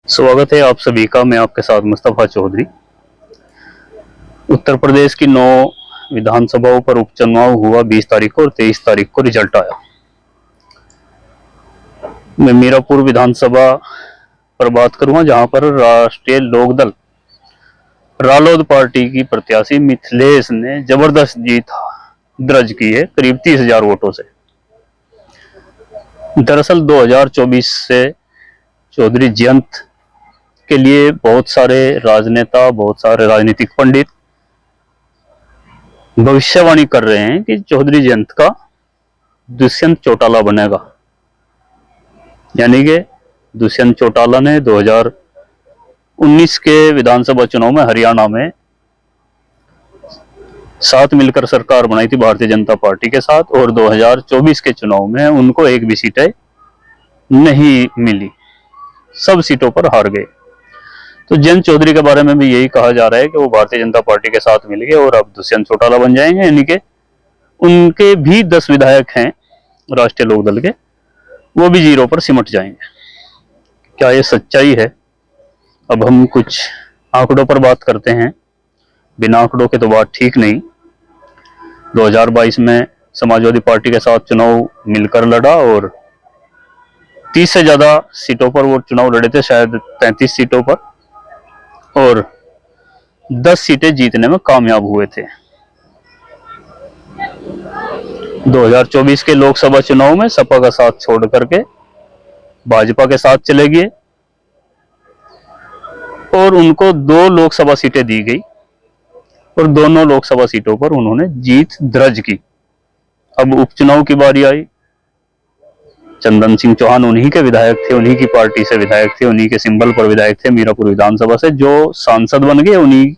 स्वागत है आप सभी का। मैं आपके साथ मुस्तफा चौधरी। उत्तर प्रदेश की 9 विधानसभाओं पर उपचुनाव हुआ 20 तारीख को और 23 तारीख को रिजल्ट आया। मैं मीरापुर विधानसभा पर बात करूंगा, जहां पर राष्ट्रीय लोकदल रालोद पार्टी की प्रत्याशी मिथिलेश ने जबरदस्त जीत दर्ज की है, करीब 30,000 वोटों से। दरअसल 2024 से चौधरी जयंत के लिए बहुत सारे राजनेता, बहुत सारे राजनीतिक पंडित भविष्यवाणी कर रहे हैं कि चौधरी जयंत का दुष्यंत चौटाला बनेगा। यानी कि दुष्यंत चौटाला ने 2019 के विधानसभा चुनाव में हरियाणा में साथ मिलकर सरकार बनाई थी भारतीय जनता पार्टी के साथ, और 2024 के चुनाव में उनको एक भी सीटें नहीं मिली, सब सीटों पर हार गए। तो जयंत चौधरी के बारे में भी यही कहा जा रहा है कि वो भारतीय जनता पार्टी के साथ मिल गए और अब दुष्यंत चौटाला बन जाएंगे। यानी कि उनके भी 10 विधायक हैं राष्ट्रीय लोकदल के, वो भी जीरो पर सिमट जाएंगे। क्या ये सच्चाई है? अब हम कुछ आंकड़ों पर बात करते हैं। बिना आंकड़ों के तो बात ठीक नहीं। 2022 में समाजवादी पार्टी के साथ चुनाव मिलकर लड़ा और 30 से ज्यादा सीटों पर वो चुनाव लड़े थे, शायद 33 सीटों पर, और 10 सीटें जीतने में कामयाब हुए थे। 2024 के लोकसभा चुनाव में सपा का साथ छोड़ करके भाजपा के साथ चले गए और उनको 2 लोकसभा सीटें दी गई और दोनों लोकसभा सीटों पर उन्होंने जीत दर्ज की। अब उपचुनाव की बारी आई। चंदन सिंह चौहान उन्हीं के विधायक थे, उन्हीं की पार्टी से विधायक थे, उन्हीं के सिंबल पर विधायक थे मीरापुर विधानसभा से, जो सांसद बन गए। उन्हीं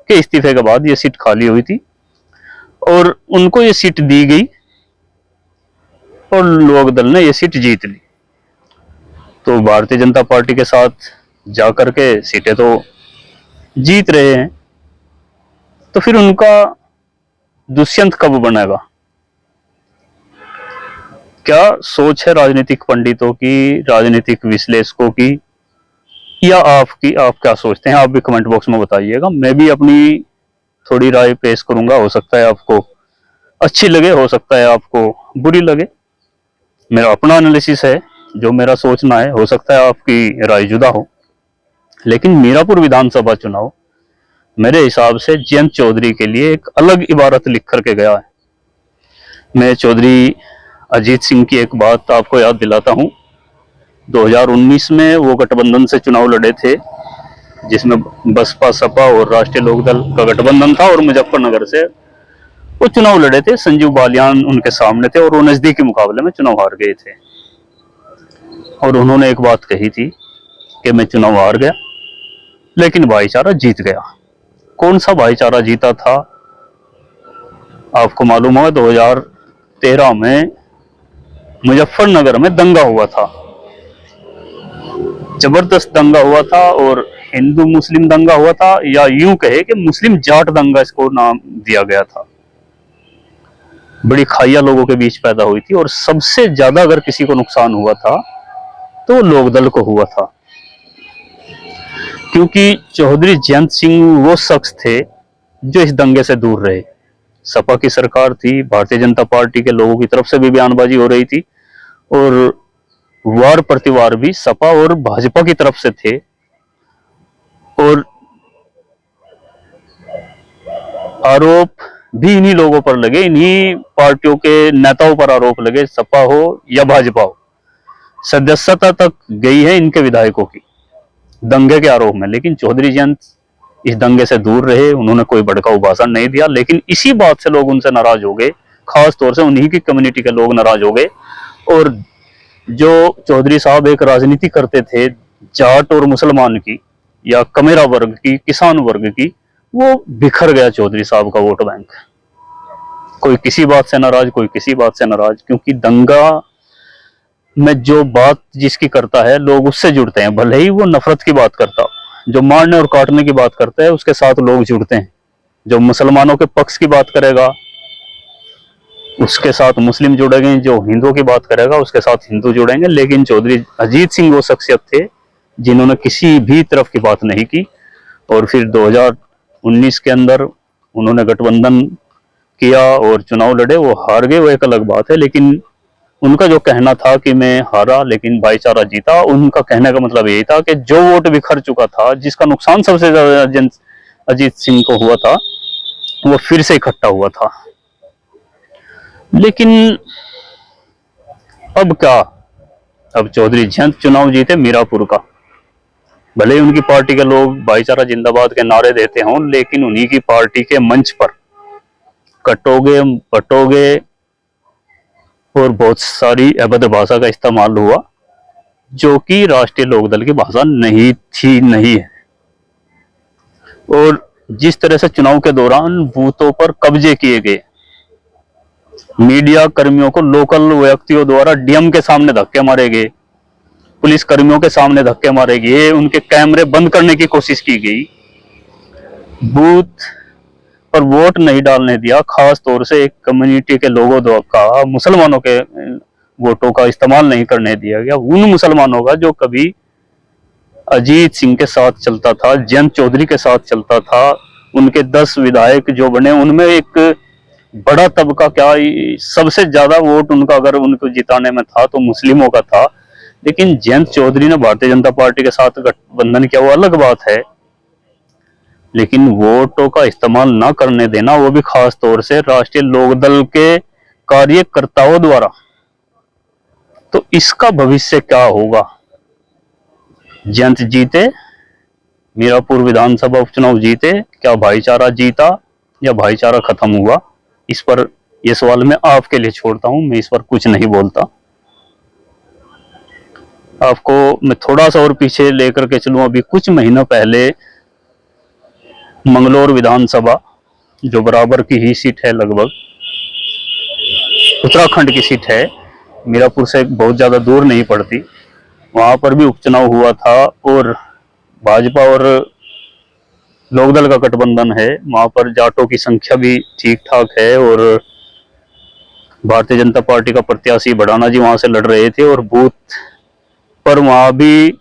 के इस्तीफे के बाद ये सीट खाली हुई थी और उनको ये सीट दी गई और लोकदल ने ये सीट जीत ली। तो भारतीय जनता पार्टी के साथ जाकर के सीटें तो जीत रहे हैं, तो फिर उनका दुष्यंत कब बनेगा? क्या सोच है राजनीतिक पंडितों की, राजनीतिक विश्लेषकों की, या आपकी? आप क्या सोचते हैं? आप भी कमेंट बॉक्स में बताइएगा। मैं भी अपनी थोड़ी राय पेश करूंगा। हो सकता है आपको अच्छी लगे, हो सकता है आपको बुरी लगे। मेरा अपना एनालिसिस है, जो मेरा सोचना है। हो सकता है आपकी राय जुदा हो, लेकिन मीरापुर विधानसभा चुनाव मेरे हिसाब से जयंत चौधरी के लिए एक अलग इबारत लिख करके गया है। मैं चौधरी अजीत सिंह की एक बात आपको याद दिलाता हूं। 2019 में वो गठबंधन से चुनाव लड़े थे, जिसमें बसपा, सपा और राष्ट्रीय लोकदल का गठबंधन था, और मुजफ्फरनगर से वो चुनाव लड़े थे। संजीव बालियान उनके सामने थे और वो नजदीकी मुकाबले में चुनाव हार गए थे। और उन्होंने एक बात कही थी कि मैं चुनाव हार गया लेकिन भाईचारा जीत गया। कौन सा भाईचारा जीता था? आपको मालूम होगा 2013 में मुजफ्फरनगर में दंगा हुआ था, जबरदस्त दंगा हुआ था, और हिंदू मुस्लिम दंगा हुआ था, या यूं कहे कि मुस्लिम जाट दंगा इसको नाम दिया गया था। बड़ी खाइया लोगों के बीच पैदा हुई थी और सबसे ज्यादा अगर किसी को नुकसान हुआ था तो लोकदल को हुआ था, क्योंकि चौधरी जयंत सिंह वो शख्स थे जो इस दंगे से दूर रहे। सपा की सरकार थी, भारतीय जनता पार्टी के लोगों की तरफ से भी बयानबाजी हो रही थी और वार प्रतिवार भी सपा और भाजपा की तरफ से थे, और आरोप भी इन्हीं लोगों पर लगे, इन्हीं पार्टियों के नेताओं पर आरोप लगे, सपा हो या भाजपा हो। सदस्यता तक गई है इनके विधायकों की दंगे के आरोप में। लेकिन चौधरी जयंत इस दंगे से दूर रहे, उन्होंने कोई भड़काऊ भाषण नहीं दिया। लेकिन इसी बात से लोग उनसे नाराज हो गए, खास तौर से उन्हीं की कम्युनिटी के लोग नाराज हो गए। और जो चौधरी साहब एक राजनीति करते थे जाट और मुसलमान की, या कमेरा वर्ग की, किसान वर्ग की, वो बिखर गया चौधरी साहब का वोट बैंक। कोई किसी बात से नाराज, कोई किसी बात से नाराज, क्योंकि दंगा में जो बात जिसकी करता है लोग उससे जुड़ते हैं, भले ही वो नफरत की बात करता। जो मारने और काटने की बात करता है उसके साथ लोग जुड़ते हैं। जो मुसलमानों के पक्ष की बात करेगा उसके साथ मुस्लिम जुड़ेंगे, जो हिंदुओं की बात करेगा उसके साथ हिंदू जुड़ेंगे। लेकिन चौधरी अजीत सिंह वो शख्सियत थे जिन्होंने किसी भी तरफ की बात नहीं की। और फिर 2019 के अंदर उन्होंने गठबंधन किया और चुनाव लड़े, वो हार गए, वो एक अलग बात है। लेकिन उनका जो कहना था कि मैं हारा लेकिन भाईचारा जीता, उनका कहने का मतलब यही था कि जो वोट बिखर चुका था, जिसका नुकसान सबसे ज्यादा अजीत सिंह को हुआ था, वो फिर से इकट्ठा हुआ था। लेकिन अब क्या, अब चौधरी जयंत चुनाव जीते मीरापुर का, भले ही उनकी पार्टी के लोग भाईचारा जिंदाबाद के नारे देते हों, लेकिन उन्हीं की पार्टी के मंच पर कटोगे पटोगे और बहुत सारी अभद्र भाषा का इस्तेमाल हुआ, जो कि राष्ट्रीय लोकदल की भाषा नहीं थी, नहीं है। और जिस तरह से चुनाव के दौरान बूथों पर कब्जे किए गए, मीडिया कर्मियों को लोकल व्यक्तियों द्वारा डीएम के सामने धक्के मारे गए, पुलिस कर्मियों के सामने धक्के मारे गए, उनके कैमरे बंद करने की कोशिश की गई, बूथ पर वोट नहीं डालने दिया, खास तौर से एक कम्युनिटी के लोगों का, मुसलमानों के वोटों का इस्तेमाल नहीं करने दिया गया। उन मुसलमानों का जो कभी अजीत सिंह के साथ चलता था, जयंत चौधरी के साथ चलता था, उनके 10 विधायक जो बने, उनमें एक बड़ा तबका, क्या सबसे ज्यादा वोट उनका अगर उनको जिताने में था तो मुस्लिमों का था। लेकिन जयंत चौधरी ने भारतीय जनता पार्टी के साथ गठबंधन किया, वो अलग बात है, लेकिन वोटों का इस्तेमाल ना करने देना, वो भी खास तौर से राष्ट्रीय लोकदल के कार्यकर्ताओं द्वारा, तो इसका भविष्य क्या होगा। जयंत जीते, मीरापुर विधानसभा उपचुनाव जीते, क्या भाईचारा जीता या भाईचारा खत्म हुआ, इस पर यह सवाल मैं आपके लिए छोड़ता हूं, मैं इस पर कुछ नहीं बोलता। आपको मैं थोड़ा सा और पीछे लेकर के चलूं, अभी कुछ महीनों पहले मंगलौर विधानसभा, जो बराबर की ही सीट है, लगभग उत्तराखंड की सीट है, मीरापुर से बहुत ज्यादा दूर नहीं पड़ती, वहां पर भी उपचुनाव हुआ था और भाजपा और लोकदल का गठबंधन है। वहां पर जाटों की संख्या भी ठीक ठाक है और भारतीय जनता पार्टी का प्रत्याशी बढ़ाना जी वहां से लड़ रहे थे और बूथ पर वहां भी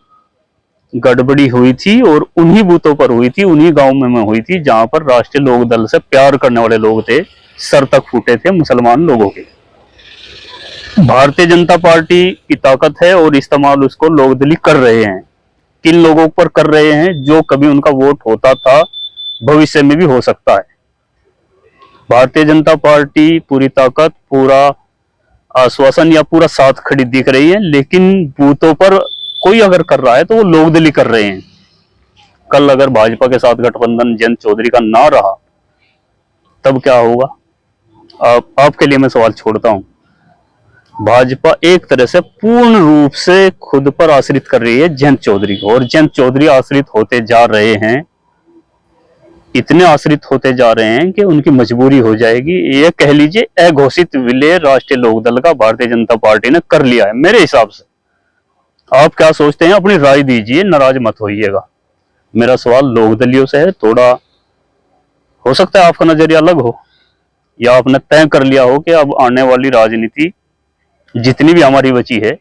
गड़बड़ी हुई थी और उन्हीं बूथों पर हुई थी, उन्हीं गांव में हुई थी जहां पर राष्ट्रीय लोकदल से प्यार करने वाले लोग थे, सर तक फूटे थे मुसलमान लोगों के। भारतीय जनता पार्टी की ताकत है और इस्तेमाल उसको लोकदली कर रहे हैं। किन लोगों पर कर रहे हैं, जो कभी उनका वोट होता था, भविष्य में भी हो सकता है। भारतीय जनता पार्टी पूरी ताकत, पूरा आश्वासन या पूरा साथ खड़ी दिख रही है, लेकिन बूथों पर कोई अगर कर रहा है तो वो लोकदली कर रहे हैं। कल अगर भाजपा के साथ गठबंधन जयंत चौधरी का ना रहा, तब क्या होगा, आपके लिए मैं सवाल छोड़ता हूं। भाजपा एक तरह से पूर्ण रूप से खुद पर आश्रित कर रही है जयंत चौधरी को, और जयंत चौधरी आश्रित होते जा रहे हैं, इतने आश्रित होते जा रहे हैं कि उनकी मजबूरी हो जाएगी। ये कह लीजिए अघोषित विलय राष्ट्रीय लोकदल का भारतीय जनता पार्टी ने कर लिया है मेरे हिसाब से। आप क्या सोचते हैं, अपनी राय दीजिए, नाराज मत होइएगा। मेरा सवाल लोकदलियों से है, थोड़ा हो सकता है आपका नजरिया अलग हो, या आपने तय कर लिया हो कि अब आने वाली राजनीति जितनी भी हमारी बची है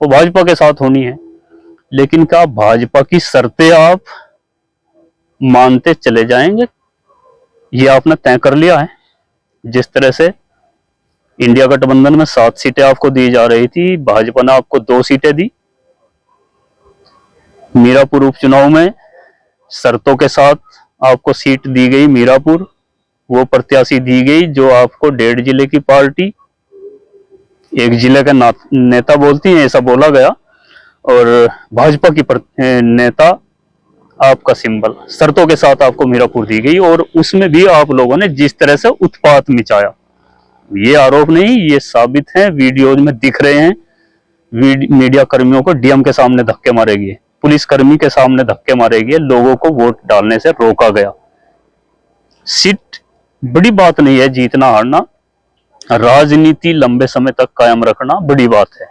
वो भाजपा के साथ होनी है। लेकिन क्या भाजपा की शर्तें आप मानते चले जाएंगे, ये आपने तय कर लिया है। जिस तरह से इंडिया गठबंधन में 7 सीटें आपको दी जा रही थी, भाजपा ने आपको 2 सीटें दी। मीरापुर उपचुनाव में शर्तों के साथ आपको सीट दी गई मीरापुर, वो प्रत्याशी दी गई जो आपको 1.5 जिले की पार्टी, 1 जिले का नेता बोलती है, ऐसा बोला गया, और भाजपा की नेता आपका सिंबल, शर्तों के साथ आपको मीरापुर दी गई। और उसमें भी आप लोगों ने जिस तरह से उत्पात मचाया, ये आरोप नहीं, ये साबित है, वीडियोज में दिख रहे हैं। मीडिया कर्मियों को डीएम के सामने धक्के मारे गए, पुलिस कर्मी के सामने धक्के मारे गए, लोगों को वोट डालने से रोका गया। सीट बड़ी बात नहीं है, जीतना हारना, राजनीति लंबे समय तक कायम रखना बड़ी बात है।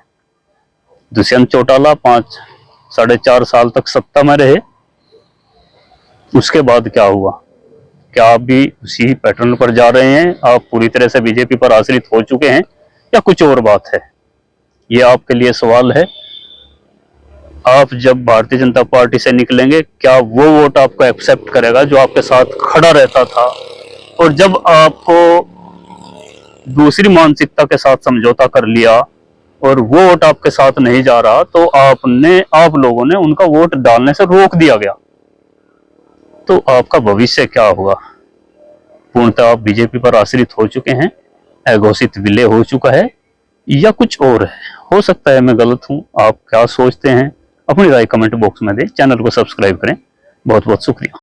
दुष्यंत चौटाला 5-4.5 साल तक सत्ता में रहे, उसके बाद क्या हुआ, क्या आप भी उसी पैटर्न पर जा रहे हैं, आप पूरी तरह से बीजेपी पर आश्रित हो चुके हैं, या कुछ और बात है, ये आपके लिए सवाल है। आप जब भारतीय जनता पार्टी से निकलेंगे, क्या वो वोट आपको एक्सेप्ट करेगा जो आपके साथ खड़ा रहता था? और जब आपको दूसरी मानसिकता के साथ समझौता कर लिया और वो वोट आपके साथ नहीं जा रहा, तो आप लोगों ने उनका वोट डालने से रोक दिया गया, तो आपका भविष्य क्या होगा? पूर्णतः आप बीजेपी पर आश्रित हो चुके हैं, अघोषित विलय हो चुका है, या कुछ और है? हो सकता है मैं गलत हूं। आप क्या सोचते हैं? अपनी राय कमेंट बॉक्स में दें। चैनल को सब्सक्राइब करें। बहुत बहुत शुक्रिया।